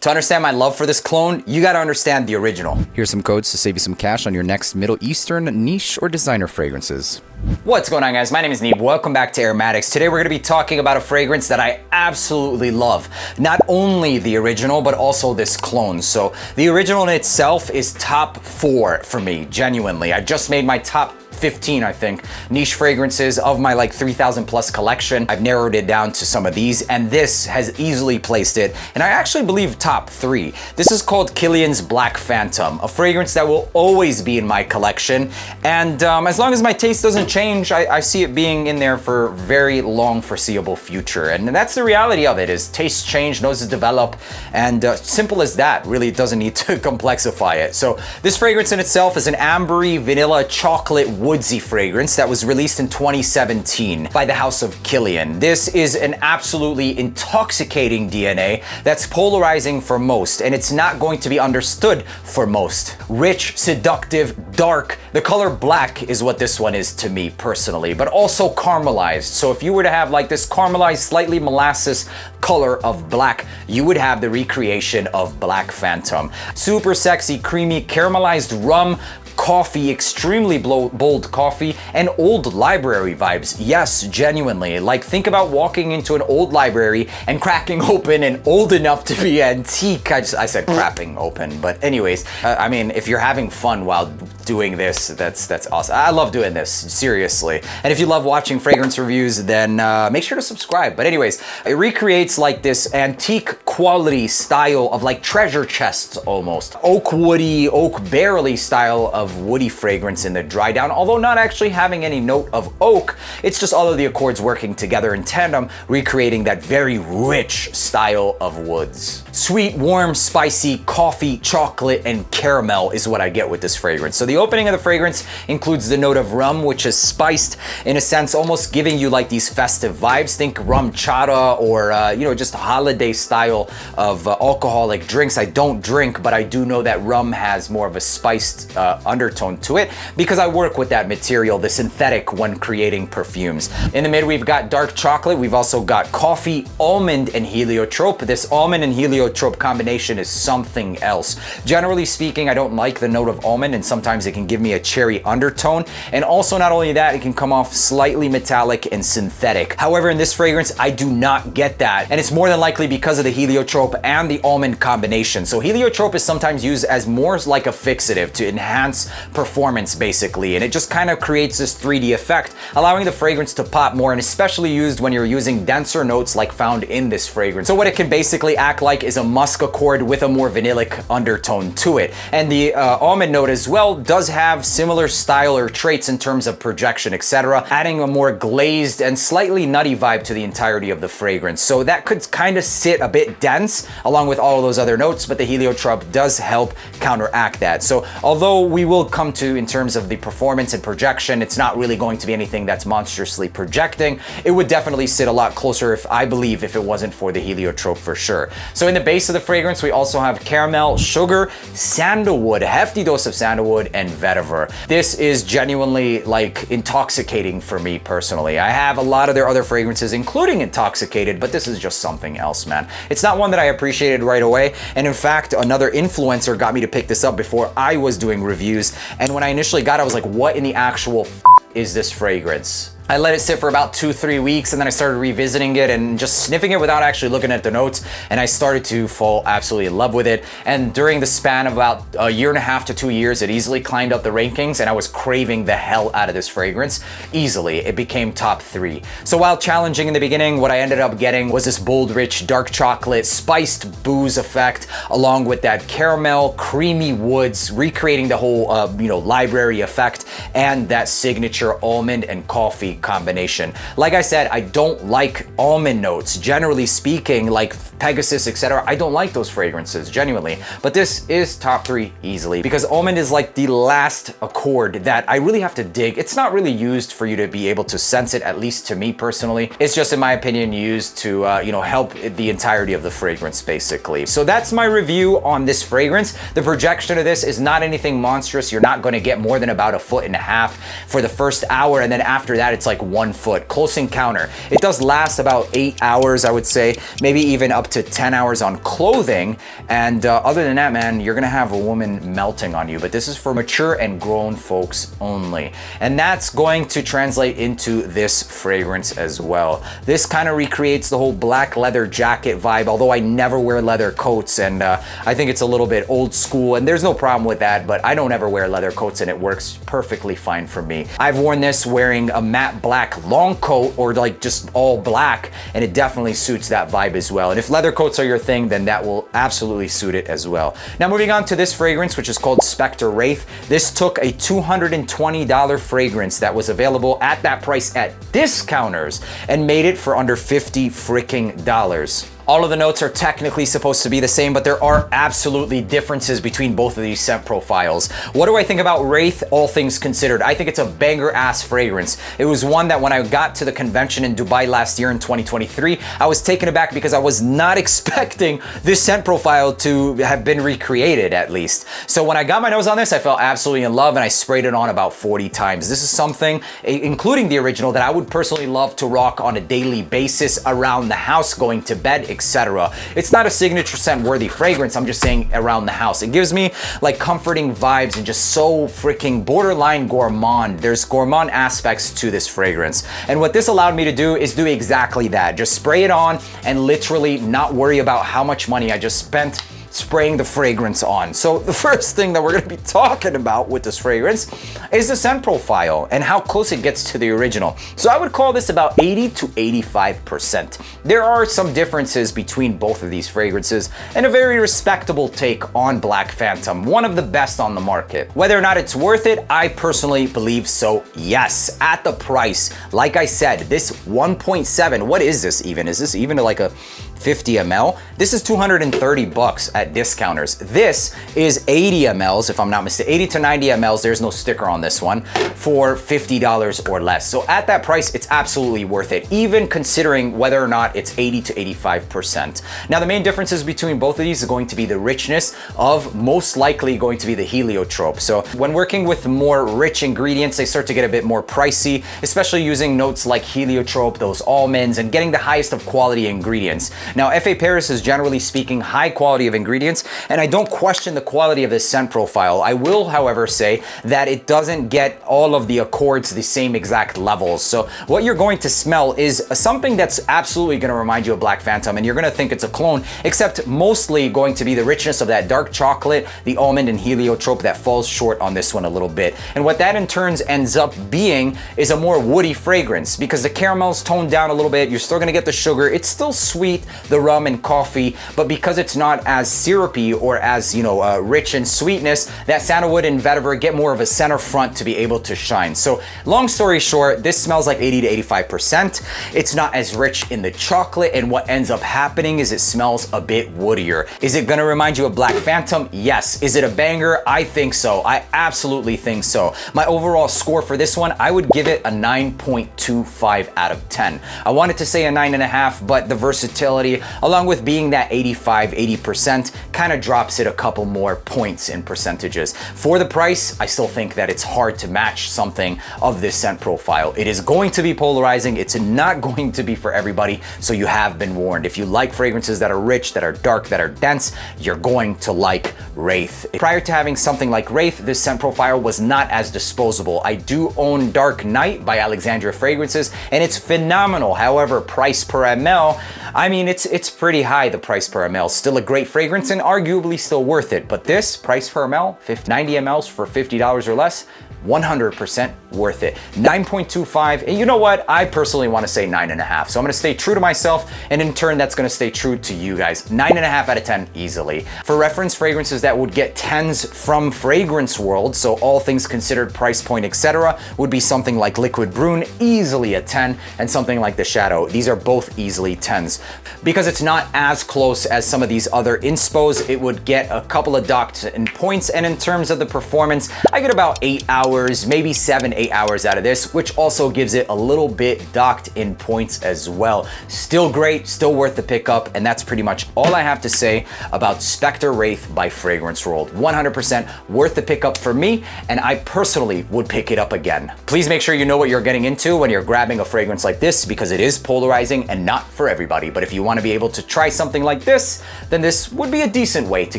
To understand my love for this cologne, you gotta understand the original. Here's some codes to save you some cash on your next Middle Eastern niche or designer fragrances. What's going on, guys? My name is Neeb. Welcome back to AROMATIX. Today we're going to be talking about a fragrance that I absolutely love. Not only the original, but also this cologne. So the original in itself is top 4 for me, genuinely. I just made my top 15, I think, niche fragrances of my like 3,000 plus collection. I've narrowed it down to some of these, and this has easily placed it, and I actually believe top 3. This is called Kilian's Black Phantom, a fragrance that will always be in my collection, and as long as my taste doesn't change, I see it being in there for very long foreseeable future. And that's the reality of it, is tastes change, noses develop, and simple as that. Really doesn't need to complexify it. So this fragrance in itself is an ambery vanilla chocolate woodsy fragrance that was released in 2017 by the House of Kilian. This is an absolutely intoxicating DNA that's polarizing for most, and it's not going to be understood for most. Rich, seductive, dark. The color black is what this one is to me personally, but also caramelized. So if you were to have like this caramelized, slightly molasses color of black, you would have the recreation of Black Phantom. Super sexy, creamy, caramelized rum, coffee, extremely bold coffee, and old library vibes. Yes, genuinely. Like, think about walking into an old library and cracking open an old enough to be antique. I said crapping open, but anyways, I mean, if you're having fun while doing this, that's awesome. I love doing this, seriously. And if you love watching fragrance reviews, then make sure to subscribe. But anyways, it recreates like this antique quality style of like treasure chests almost. Oak woody, oak barrely style of woody fragrance in the dry down, although not actually having any note of oak. It's just all of the accords working together in tandem, recreating that very rich style of woods. Sweet, warm, spicy, coffee, chocolate, and caramel is what I get with this fragrance. So the opening of the fragrance includes the note of rum, which is spiced in a sense, almost giving you like these festive vibes. Think rum chata or, you know, just a holiday style of alcoholic drinks. I don't drink, but I do know that rum has more of a spiced undertone to it because I work with that material, the synthetic, when creating perfumes. In the mid, we've got dark chocolate. We've also got coffee, almond, and heliotrope. This almond and heliotrope combination is something else. Generally speaking, I don't like the note of almond, and sometimes it can give me a cherry undertone. And also, not only that, it can come off slightly metallic and synthetic. However, in this fragrance, I do not get that. And it's more than likely because of the heliotrope and the almond combination. So heliotrope is sometimes used as more like a fixative to enhance performance, basically. And it just kind of creates this 3D effect, allowing the fragrance to pop more, and especially used when you're using denser notes like found in this fragrance. So what it can basically act like is a musk accord with a more vanillic undertone to it. And the almond note as well does have similar style or traits in terms of projection, etc., adding a more glazed and slightly nutty vibe to the entirety of the fragrance. So that could kind of sit a bit dense along with all of those other notes, but the heliotrope does help counteract that. So although we will come to, in terms of the performance and projection, it's not really going to be anything that's monstrously projecting. It would definitely sit a lot closer, if I believe, if it wasn't for the heliotrope, for sure. So in the base of the fragrance, we also have caramel, sugar, sandalwood, a hefty dose of sandalwood, and vetiver. This is genuinely like intoxicating for me personally. I have a lot of their other fragrances, including intoxicated, but this is just something else, man. It's not one that I appreciated right away. And in fact, another influencer got me to pick this up before I was doing reviews. And when I initially got it, I was like, what in the actual is this fragrance? I let it sit for about 2-3 weeks, and then I started revisiting it and just sniffing it without actually looking at the notes, and I started to fall absolutely in love with it. And during the span of about a 1.5 to 2 years, it easily climbed up the rankings, and I was craving the hell out of this fragrance easily. It became top 3. So while challenging in the beginning, what I ended up getting was this bold, rich, dark chocolate, spiced booze effect, along with that caramel, creamy woods, recreating the whole, you know, library effect, and that signature almond and coffee combination. Like I said, I don't like almond notes. Generally speaking, like Pegasus, etc., I don't like those fragrances, genuinely. But this is top 3 easily, because almond is like the last accord that I really have to dig. It's not really used for you to be able to sense it, at least to me personally. It's just, in my opinion, used to, you know, help the entirety of the fragrance, basically. So that's my review on this fragrance. The projection of this is not anything monstrous. You're not going to get more than about 1.5 feet for the first hour, and then after that, it's it's like 1 foot, close encounter. It does last about 8 hours, I would say, maybe even up to 10 hours on clothing. And other than that, man, you're gonna have a woman melting on you. But this is for mature and grown folks only. And that's going to translate into this fragrance as well. This kind of recreates the whole black leather jacket vibe, although I never wear leather coats, and I think it's a little bit old school, and there's no problem with that, but I don't ever wear leather coats and it works perfectly fine for me. I've worn this wearing a matte black long coat or like just all black, and it definitely suits that vibe as well. And if leather coats are your thing, then that will absolutely suit it as well. Now moving on to this fragrance, which is called Spectre Wraith. This took a $220 fragrance that was available at that price at discounters and made it for under $50 freaking dollars. All of the notes are technically supposed to be the same, but there are absolutely differences between both of these scent profiles. What do I think about Wraith, all things considered? I think it's a banger-ass fragrance. It was one that when I got to the convention in Dubai last year in 2023, I was taken aback because I was not expecting this scent profile to have been recreated, at least. So when I got my nose on this, I fell absolutely in love, and I sprayed it on about 40 times. This is something, including the original, that I would personally love to rock on a daily basis around the house, going to bed, etc. It's not a signature scent worthy fragrance, I'm just saying around the house. It gives me like comforting vibes and just so freaking borderline gourmand. There's gourmand aspects to this fragrance. And what this allowed me to do is do exactly that. Just spray it on and literally not worry about how much money I just spent spraying the fragrance on. So the first thing that we're gonna be talking about with this fragrance is the scent profile and how close it gets to the original. So I would call this about 80 to 85%. There are some differences between both of these fragrances and a very respectable take on Black Phantom, one of the best on the market. Whether or not it's worth it, I personally believe so, yes. At the price, like I said, this 1.7, what is this even? Is this even like a 50 ml? This is 230 bucks at discounters. This is 80 mls, if I'm not mistaken, 80 to 90 mls, there's no sticker on this one, for $50 or less. So at that price, it's absolutely worth it, even considering whether or not it's 80 to 85%. Now, the main differences between both of these are going to be the richness of most likely going to be the heliotrope. So when working with more rich ingredients, they start to get a bit more pricey, especially using notes like heliotrope, those almonds, and getting the highest of quality ingredients. Now, F.A. Paris is generally speaking high quality of ingredients, and I don't question the quality of this scent profile. I will, however, say that it doesn't get all of the accords the same exact levels. So what you're going to smell is something that's absolutely going to remind you of Black Phantom, and you're going to think it's a clone, except mostly going to be the richness of that dark chocolate, the almond, and heliotrope that falls short on this one a little bit. And what that in turn ends up being is a more woody fragrance, because the caramel's toned down a little bit. You're still going to get the sugar. It's still sweet, the rum and coffee, but because it's not as syrupy or as, rich in sweetness, that sandalwood and vetiver get more of a center front to be able to shine. So long story short, this smells like 80 to 85%. It's not as rich in the chocolate, and what ends up happening is it smells a bit woodier. Is it gonna remind you of Black Phantom? Yes. Is it a banger? I think so. I absolutely think so. My overall score for this one, I would give it a 9.25 out of 10. I wanted to say a 9.5, but the versatility, along with being that 85-80%, kind of drops it a couple more points in percentages. For the price, I still think that it's hard to match something of this scent profile. It is going to be polarizing. It's not going to be for everybody, so you have been warned. If you like fragrances that are rich, that are dark, that are dense, you're going to like Wraith. Prior to having something like Wraith, this scent profile was not as disposable. I do own Dark Night by Alexandria Fragrances, and it's phenomenal. However, price per ml, I mean, it's pretty high, the price per ml. Still a great fragrance and arguably still worth it. But this price per ml, 90 mls for $50 or less, 100% worth it. 9.25, and you know what? I personally want to say 9.5. So I'm gonna stay true to myself, and in turn, that's gonna stay true to you guys. 9.5 out of 10 easily. For reference, fragrances that would get 10s from Fragrance World, so all things considered, price point, etc., would be something like Liquid Brune, easily a 10, and something like the Shadow. These are both easily 10s. Because it's not as close as some of these other inspos, it would get a couple of docked points, and in terms of the performance, I get about 8 hours, maybe 7, 8 hours out of this, which also gives it a little bit docked in points as well. Still great, still worth the pickup, and that's pretty much all I have to say about Spectre Wraith by Fragrance World. 100% worth the pickup for me, and I personally would pick it up again. Please make sure you know what you're getting into when you're grabbing a fragrance like this, because it is polarizing and not for everybody. But if you want to be able to try something like this, then this would be a decent way to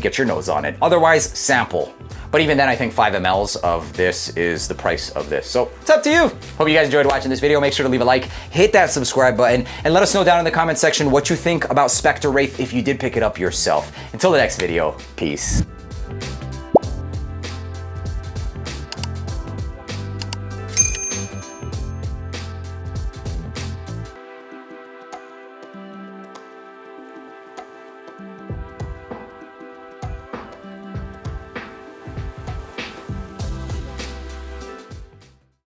get your nose on it. Otherwise, sample. But even then, I think 5 mLs of this is the price of this. So it's up to you. Hope you guys enjoyed watching this video. Make sure to leave a like, hit that subscribe button, and let us know down in the comment section what you think about Spectre Wraith if you did pick it up yourself. Until the next video, peace.